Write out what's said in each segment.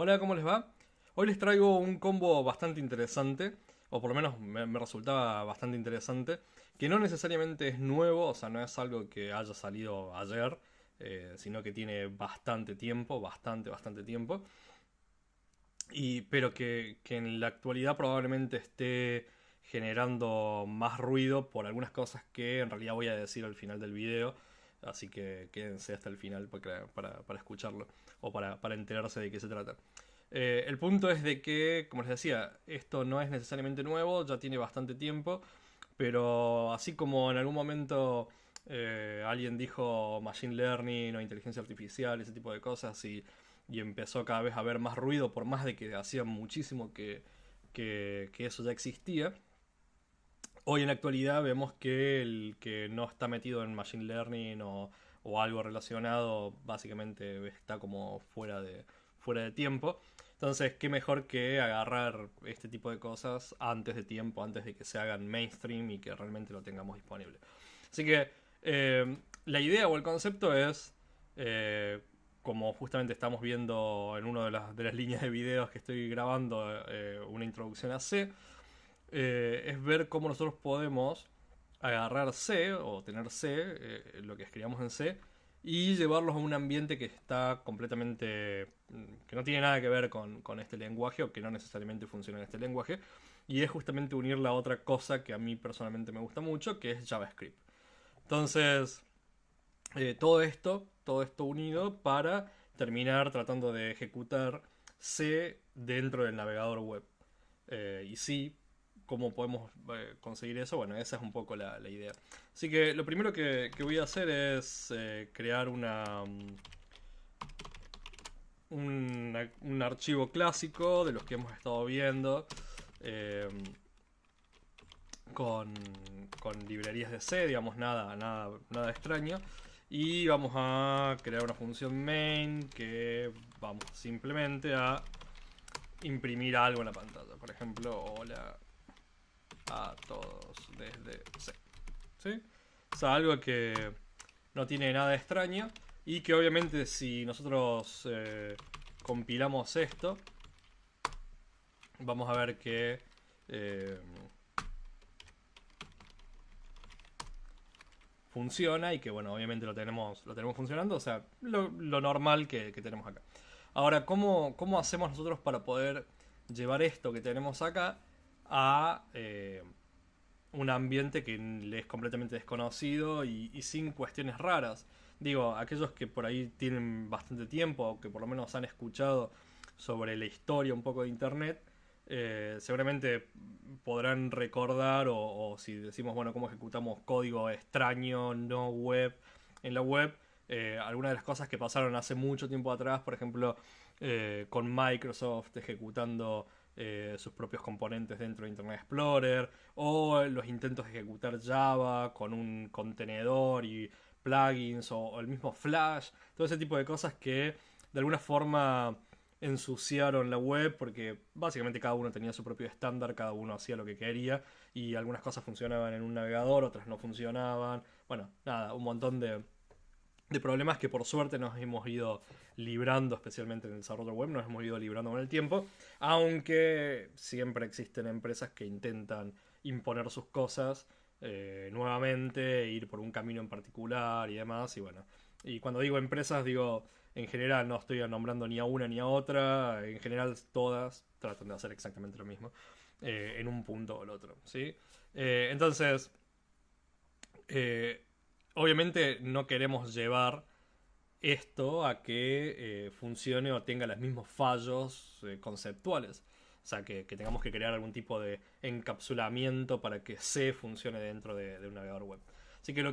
Hola, ¿cómo les va? Hoy les traigo un combo bastante interesante, o por lo menos me resultaba bastante interesante, que no necesariamente es nuevo, o sea, no es algo que haya salido ayer, sino que tiene bastante tiempo, bastante tiempo, pero que en la actualidad probablemente esté generando más ruido por algunas cosas que en realidad voy a decir al final del video, así que quédense hasta el final para escucharlo o para enterarse de qué se trata. El punto es de que, como les decía, esto no es necesariamente nuevo, ya tiene bastante tiempo, pero así como en algún momento alguien dijo machine learning o inteligencia artificial, ese tipo de cosas, y empezó cada vez a haber más ruido, por más de que hacía muchísimo que eso ya existía. Hoy en la actualidad vemos que el que no está metido en machine learning o algo relacionado, básicamente está como fuera de tiempo. Entonces, qué mejor que agarrar este tipo de cosas antes de tiempo, antes de que se hagan mainstream y que realmente lo tengamos disponible. Así que la idea o el concepto es, eh, como justamente estamos viendo en una de las líneas de videos que estoy grabando, una introducción a C, es ver cómo nosotros podemos agarrar C o tener C, lo que escribamos en C, y llevarlos a un ambiente que está completamente, que no tiene nada que ver con este lenguaje o que no necesariamente funciona en este lenguaje, y es justamente unir la otra cosa que a mí personalmente me gusta mucho, que es JavaScript. Entonces, todo esto unido para terminar tratando de ejecutar C dentro del navegador web. Y sí, ¿cómo podemos conseguir eso? Bueno, esa es un poco la idea. Así que lo primero que voy a hacer es crear un archivo clásico de los que hemos estado viendo eh, con, con librerías de C, digamos, nada extraño. Y vamos a crear una función main que vamos simplemente a imprimir algo en la pantalla. Por ejemplo, hola a todos desde C. ¿Sí? O sea, algo que no tiene nada de extraño y que obviamente si nosotros compilamos esto, vamos a ver que eh, funciona y que bueno, obviamente lo tenemos funcionando, o sea, lo normal que tenemos acá. Ahora, ¿cómo hacemos nosotros para poder llevar esto que tenemos acá a un ambiente que le es completamente desconocido y sin cuestiones raras? Digo, aquellos que por ahí tienen bastante tiempo o que por lo menos han escuchado sobre la historia un poco de Internet, seguramente podrán recordar o si decimos, bueno, cómo ejecutamos código extraño, no web, en la web, algunas de las cosas que pasaron hace mucho tiempo atrás, por ejemplo, con Microsoft ejecutando sus propios componentes dentro de Internet Explorer, o los intentos de ejecutar Java con un contenedor y plugins, o el mismo Flash, todo ese tipo de cosas que de alguna forma ensuciaron la web porque básicamente cada uno tenía su propio estándar, cada uno hacía lo que quería y algunas cosas funcionaban en un navegador, otras no funcionaban. Bueno, nada, un montón de problemas que por suerte nos hemos ido librando, especialmente en el desarrollo web, nos hemos ido librando con el tiempo, aunque siempre existen empresas que intentan imponer sus cosas nuevamente, ir por un camino en particular y demás, y bueno, y cuando digo empresas digo en general, no estoy nombrando ni a una ni a otra, en general todas tratan de hacer exactamente lo mismo en un punto o el otro, ¿sí? Entonces, eh, obviamente no queremos llevar esto a que funcione o tenga los mismos fallos conceptuales. O sea, que tengamos que crear algún tipo de encapsulamiento para que C funcione dentro de un navegador web. Así que lo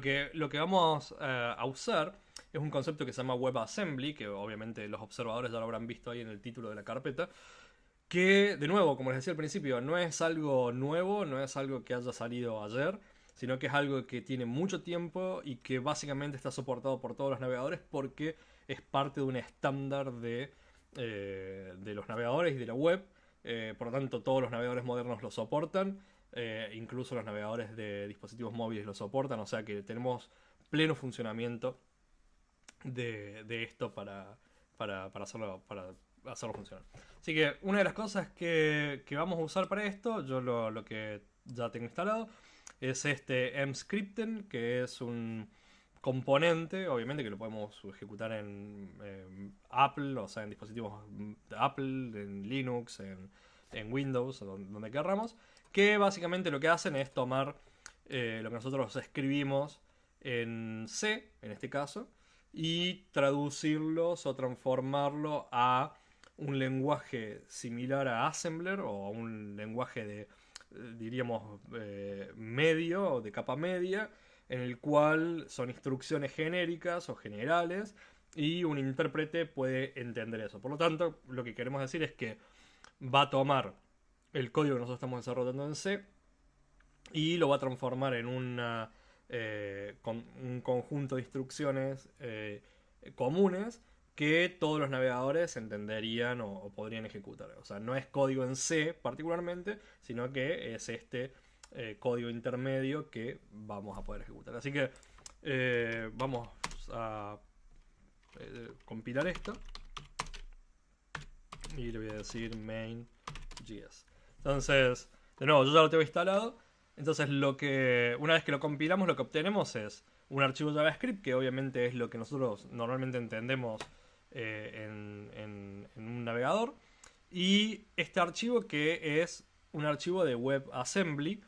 que vamos a usar es un concepto que se llama WebAssembly, que obviamente los observadores ya lo habrán visto ahí en el título de la carpeta, que de nuevo, como les decía al principio, no es algo nuevo, no es algo que haya salido ayer, sino que es algo que tiene mucho tiempo y que básicamente está soportado por todos los navegadores porque es parte de un estándar de los navegadores y de la web. Por lo tanto, todos los navegadores modernos lo soportan, incluso los navegadores de dispositivos móviles lo soportan, o sea que tenemos pleno funcionamiento de esto para hacerlo, para hacerlo funcionar. Así que una de las cosas que vamos a usar para esto, yo lo que ya tengo instalado, es este mscripten, que es un componente, obviamente que lo podemos ejecutar en Apple, o sea, en dispositivos de Apple, en Linux, en Windows, o donde querramos, que básicamente lo que hacen es tomar lo que nosotros escribimos en C, en este caso, y traducirlos o transformarlo a un lenguaje similar a Assembler o a un lenguaje de, diríamos, medio o de capa media, en el cual son instrucciones genéricas o generales y un intérprete puede entender eso. Por lo tanto, lo que queremos decir es que va a tomar el código que nosotros estamos desarrollando en C y lo va a transformar en un conjunto de instrucciones comunes que todos los navegadores entenderían o podrían ejecutar. O sea, no es código en C particularmente, sino que es este código intermedio que vamos a poder ejecutar. Así que vamos a compilar esto y le voy a decir main.js. Entonces, de nuevo, yo ya lo tengo instalado. Entonces, una vez que lo compilamos, lo que obtenemos es un archivo JavaScript, que obviamente es lo que nosotros normalmente entendemos en un navegador. Y este archivo, que es un archivo de WebAssembly,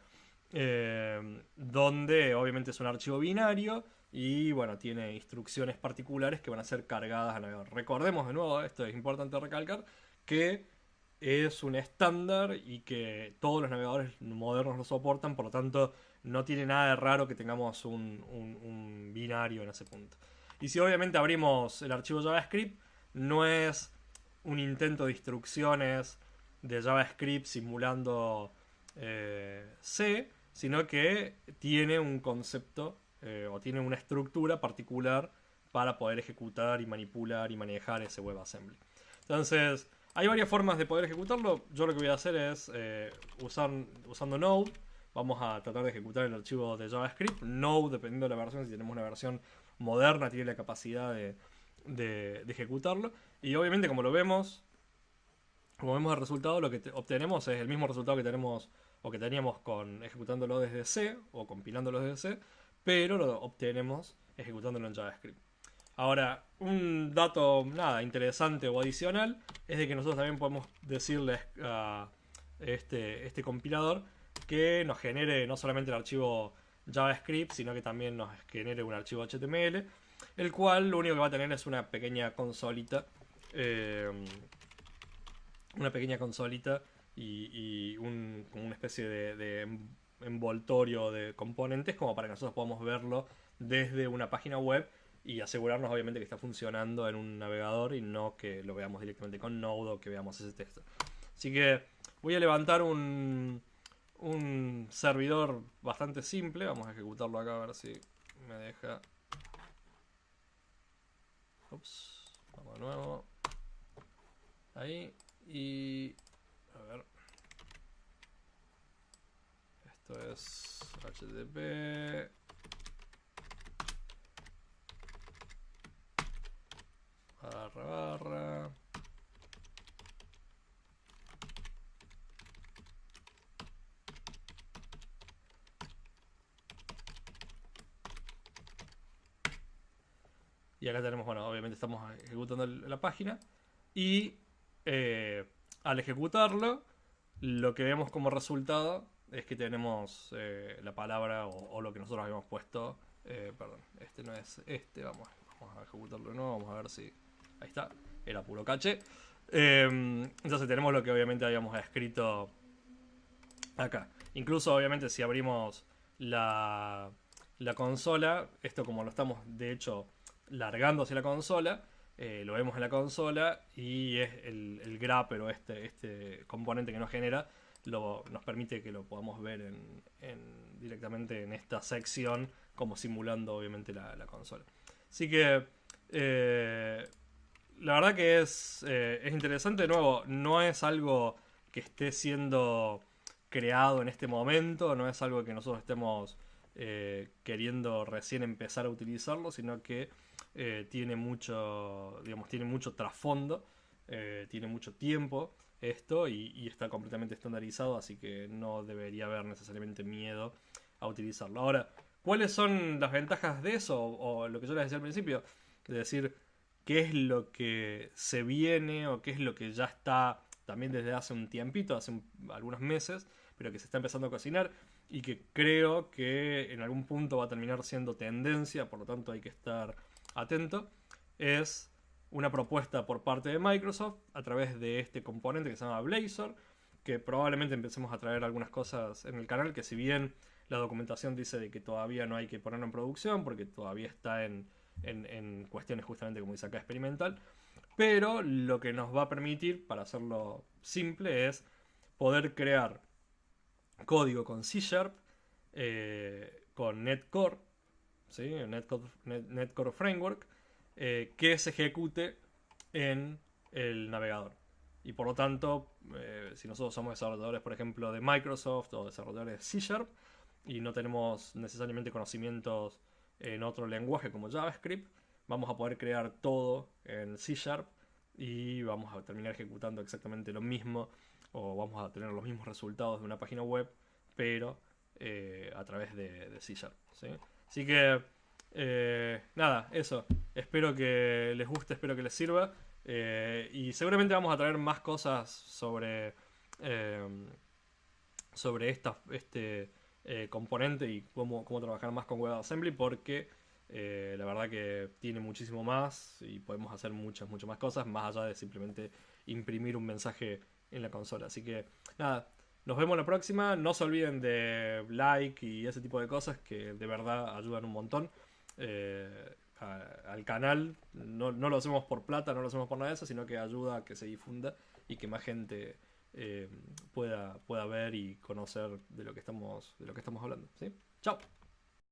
donde obviamente es un archivo binario y bueno, tiene instrucciones particulares que van a ser cargadas al navegador. Recordemos de nuevo, esto es importante recalcar, que es un estándar y que todos los navegadores modernos lo soportan, por lo tanto no tiene nada de raro que tengamos un binario en ese punto. Y si obviamente abrimos el archivo JavaScript, no es un intento de instrucciones de JavaScript simulando C, sino que tiene un concepto o tiene una estructura particular para poder ejecutar y manipular y manejar ese WebAssembly. Entonces, hay varias formas de poder ejecutarlo. Yo lo que voy a hacer es usando Node. Vamos a tratar de ejecutar el archivo de JavaScript. Node, dependiendo de la versión, si tenemos una versión moderna, tiene la capacidad de ejecutarlo. Y obviamente, como vemos el resultado, lo que obtenemos es el mismo resultado que tenemos o que teníamos ejecutándolo desde C o compilándolo desde C, pero lo obtenemos ejecutándolo en JavaScript. Ahora, un dato interesante o adicional es de que nosotros también podemos decirle a este compilador que nos genere no solamente el archivo JavaScript, sino que también nos genere un archivo HTML, el cual lo único que va a tener es una pequeña consolita, y como una especie de envoltorio de componentes como para que nosotros podamos verlo desde una página web y asegurarnos obviamente que está funcionando en un navegador y no que lo veamos directamente con Node o que veamos ese texto. Así que voy a levantar un servidor bastante simple. Vamos a ejecutarlo acá a ver si me deja. Ups, vamos de nuevo. Ahí. Y a ver. Esto es HTTP. // y acá tenemos, bueno, obviamente estamos ejecutando la página y al ejecutarlo lo que vemos como resultado es que tenemos la palabra o lo que nosotros habíamos puesto, perdón, este no es este, vamos a ejecutarlo de nuevo, vamos a ver si ahí está, era puro caché. Entonces tenemos lo que obviamente habíamos escrito acá. Incluso obviamente si abrimos la consola, esto como lo estamos de hecho largando hacia la consola, lo vemos en la consola y es el grapper o este componente que nos genera nos permite que lo podamos ver directamente en esta sección como simulando obviamente la consola. Así que la verdad que es interesante. De nuevo, no es algo que esté siendo creado en este momento, no es algo que nosotros estemos queriendo recién empezar a utilizarlo, sino que tiene mucho trasfondo tiene mucho tiempo esto y está completamente estandarizado, así que no debería haber necesariamente miedo a utilizarlo. Ahora, ¿cuáles son las ventajas de eso? O lo que yo les decía al principio, es decir, qué es lo que se viene o qué es lo que ya está también desde hace un tiempito, algunos meses, pero que se está empezando a cocinar y que creo que en algún punto va a terminar siendo tendencia, por lo tanto hay que estar atento, es una propuesta por parte de Microsoft a través de este componente que se llama Blazor, que probablemente empecemos a traer algunas cosas en el canal, que si bien la documentación dice de que todavía no hay que ponerlo en producción, porque todavía está en cuestiones justamente como dice acá experimental, pero lo que nos va a permitir, para hacerlo simple, es poder crear código con C Sharp, con Netcore, ¿sí? Netcore Framework, que se ejecute en el navegador. Y por lo tanto, si nosotros somos desarrolladores, por ejemplo, de Microsoft o desarrolladores de C Sharp y no tenemos necesariamente conocimientos en otro lenguaje como JavaScript, vamos a poder crear todo en C Sharp y vamos a terminar ejecutando exactamente lo mismo o vamos a tener los mismos resultados de una página web, pero a través de C Sharp, ¿sí? Así que, nada, eso. Espero que les guste, espero que les sirva. Y seguramente vamos a traer más cosas eh, sobre este componente y cómo trabajar más con WebAssembly, porque la verdad que tiene muchísimo más y podemos hacer muchas más cosas, más allá de simplemente imprimir un mensaje en la consola. Así que, nada. Nos vemos la próxima. No se olviden de like y ese tipo de cosas que de verdad ayudan un montón al canal. No lo hacemos por plata, no lo hacemos por nada de eso, sino que ayuda a que se difunda y que más gente pueda ver y conocer de lo que estamos hablando. ¿Sí? Chao.